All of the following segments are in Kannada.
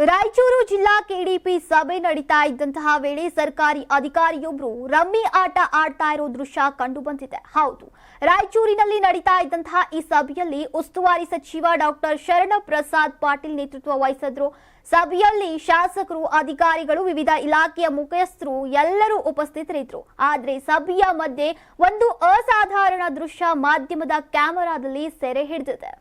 ರಾಯಚೂರು ಜಿಲ್ಲಾ ಕೆಡಿಪಿ ಸಭೆ ನಡೀತಾ ಇದ್ದಂತಹ ವೇಳೆ ಸರ್ಕಾರಿ ಅಧಿಕಾರಿಯೊಬ್ಬರು ರಮ್ಮಿ ಆಟ ಆಡ್ತಾ ಇರೋ ದೃಶ್ಯ ಕಂಡು ಬಂದಿದೆ. ಹೌದು, ರಾಯಚೂರಿನಲ್ಲಿ ನಡೀತಾ ಇದ್ದಂತಹ ಈ ಸಭೆಯಲ್ಲಿ ಉಸ್ತುವಾರಿ ಸಚಿವ ಡಾಕ್ಟರ್ ಶರಣ ಪ್ರಸಾದ್ ಪಾಟೀಲ್ ನೇತೃತ್ವ ವಹಿಸಿದ್ರು. ಸಭೆಯಲ್ಲಿ ಶಾಸಕರು, ಅಧಿಕಾರಿಗಳು, ವಿವಿಧ ಇಲಾಖೆಯ ಮುಖ್ಯಸ್ಥರು ಎಲ್ಲರೂ ಉಪಸ್ಥಿತರಿದ್ದರು. ಆದರೆ ಸಭೆಯ ಮಧ್ಯೆ ಒಂದು ಅಸಾಧಾರಣ ದೃಶ್ಯ ಮಾಧ್ಯಮದ ಕ್ಯಾಮೆರಾದಲ್ಲಿ ಸೆರೆ ಹಿಡಿದಿದೆ.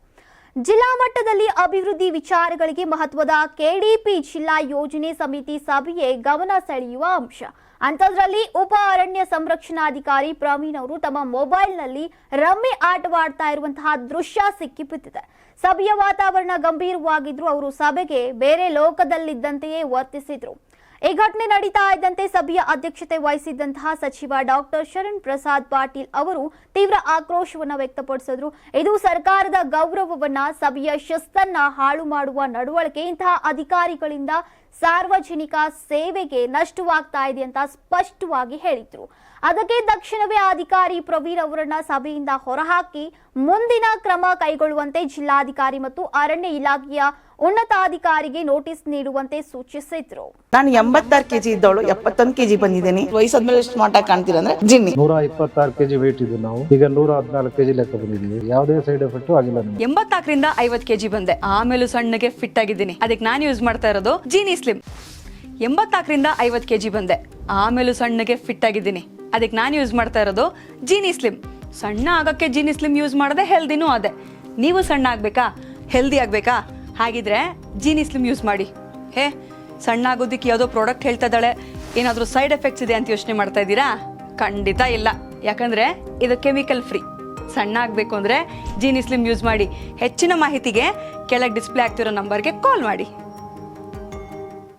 ಜಿಲ್ಲಾ ಮಟ್ಟದಲ್ಲಿ ಅಭಿವೃದ್ಧಿ ವಿಚಾರಗಳಿಗೆ ಮಹತ್ವದ ಕೆಡಿಪಿ ಜಿಲ್ಲಾ ಯೋಜನೆ ಸಮಿತಿ ಸಭೆಯೇ ಗಮನ ಸೆಳೆಯುವ ಅಂಶ. ಅಂಥದ್ರಲ್ಲಿ ಉಪ ಅರಣ್ಯ ಸಂರಕ್ಷಣಾಧಿಕಾರಿ ಪ್ರವೀಣ್ ಅವರು ತಮ್ಮ ಮೊಬೈಲ್ನಲ್ಲಿ ರಮ್ಮಿ ಆಟವಾಡ್ತಾ ಇರುವಂತಹ ದೃಶ್ಯ ಸಿಕ್ಕಿಬಿದ್ದಿದೆ. ಸಭೆಯ ವಾತಾವರಣ ಗಂಭೀರವಾಗಿದ್ರು. ಅವರು ಸಭೆಗೆ ಬೇರೆ ಲೋಕದಲ್ಲಿದ್ದಂತೆಯೇ ವರ್ತಿಸಿದ್ರು. ಈ ಘಟನೆ ನಡೀತಾ ಇದ್ದಂತೆ ಸಭೆಯ ಅಧ್ಯಕ್ಷತೆ ವಹಿಸಿದ್ದಂತಹ ಸಚಿವ ಡಾಕ್ಟರ್ ಶರಣ್ ಪ್ರಸಾದ್ ಪಾಟೀಲ್ ಅವರು ತೀವ್ರ ಆಕ್ರೋಶವನ್ನ ವ್ಯಕ್ತಪಡಿಸಿದ್ರು. ಇದು ಸರ್ಕಾರದ ಗೌರವವನ್ನ, ಸಭೆಯ ಶಿಸ್ತನ್ನ ಹಾಳು ಮಾಡುವ ನಡವಳಿಕೆ ಇಂತಹ ಅಧಿಕಾರಿಗಳಿಂದ ಸಾರ್ವಜನಿಕ ಸೇವೆಗೆ ನಷ್ಟವಾಗ್ತಾ ಇದೆ ಅಂತ ಸ್ಪಷ್ಟವಾಗಿ ಹೇಳಿದ್ರು. ಅದಕ್ಕೆ ತಕ್ಷಣವೇ ಅಧಿಕಾರಿ ಪ್ರವೀಣ್ ಅವರನ್ನ ಸಭೆಯಿಂದ ಹೊರಹಾಕಿ ಮುಂದಿನ ಕ್ರಮ ಕೈಗೊಳ್ಳುವಂತೆ ಜಿಲ್ಲಾಧಿಕಾರಿ ಮತ್ತು ಅರಣ್ಯ ಇಲಾಖೆಯ ಉನ್ನತಾಧಿಕಾರಿಗೆ ನೋಟಿಸ್ ನೀಡುವಂತೆ ಸೂಚಿಸಿದ್ರು. ನಾನು 86 kg ಇದ್ದವಳು 71 kg ಬಂದಿದ್ದೇನೆ. ವಯಸ್ಸಾದ್ಮೇಲೆ ಸ್ಮಾರ್ಟ್ ಆಗಿ ಕಾಣ್ತೀರ ಅಂದ್ರೆ ಜಿನ್ನಿ. 126 kg ವೇಟ್ ಇದೆ. ನಾವು ಈಗ 114 kg ಲೆಕ್ಕ ಬಂದಿದ್ದೀವಿ. ಯಾವುದೇ ಸೈಡ್ ಎಫೆಕ್ಟ್ ಆಗಿಲ್ಲ. 84ರಿಂದ 50 kg ಬಂದೆ. ಆಮೇಲೆ ಸಣ್ಣಗೆ ಫಿಟ್ ಆಗಿದ್ದೀನಿ. ಅದಕ್ಕೆ ನಾನು ಯೂಸ್ ಮಾಡ್ತಾ ಇರೋದು ಜೀನಿ ಸ್ಲಿಮ್. 84ರಿಂದ 50 kg ಬಂದೆ. ಆಮೇಲೆ ಸಣ್ಣಗೆ ಫಿಟ್ ಆಗಿದ್ದೀನಿ. ಅದಕ್ಕೆ ನಾನು ಯೂಸ್ ಮಾಡ್ತಾ ಇರೋದು ಜೀನಿ ಸ್ಲಿಮ್. ಸಣ್ಣ ಆಗಕ್ಕೆ ಜೀನಿ ಸ್ಲಿಮ್ ಯೂಸ್ ಮಾಡದೆ ಹೆಲ್ದಿನೂ ಅದೇ. ನೀವು ಸಣ್ಣ ಆಗ್ಬೇಕಾ, ಹೆಲ್ದಿ ಆಗ್ಬೇಕಾ? ಹಾಗಿದ್ರೆ ಜೀನಿ ಸ್ಲಿಮ್ ಯೂಸ್ ಮಾಡಿ. ಸಣ್ಣ ಆಗೋದಕ್ಕೆ ಯಾವುದೋ ಪ್ರಾಡಕ್ಟ್ ಹೇಳ್ತಾ ಇದ್ದಾಳೆ, ಏನಾದರೂ ಸೈಡ್ ಎಫೆಕ್ಟ್ಸ್ ಇದೆ ಅಂತ ಯೋಚನೆ ಮಾಡ್ತಾ ಇದ್ದೀರಾ? ಖಂಡಿತ ಇಲ್ಲ. ಯಾಕಂದ್ರೆ ಇದು ಕೆಮಿಕಲ್ ಫ್ರೀ. ಸಣ್ಣ ಆಗಬೇಕು ಅಂದ್ರೆ ಜೀನಿ ಸ್ಲಿಮ್ ಯೂಸ್ ಮಾಡಿ. ಹೆಚ್ಚಿನ ಮಾಹಿತಿಗೆ ಕೆಳಗೆ ಡಿಸ್ಪ್ಲೇ ಆಗ್ತಿರೋ ನಂಬರ್ಗೆ ಕಾಲ್ ಮಾಡಿ.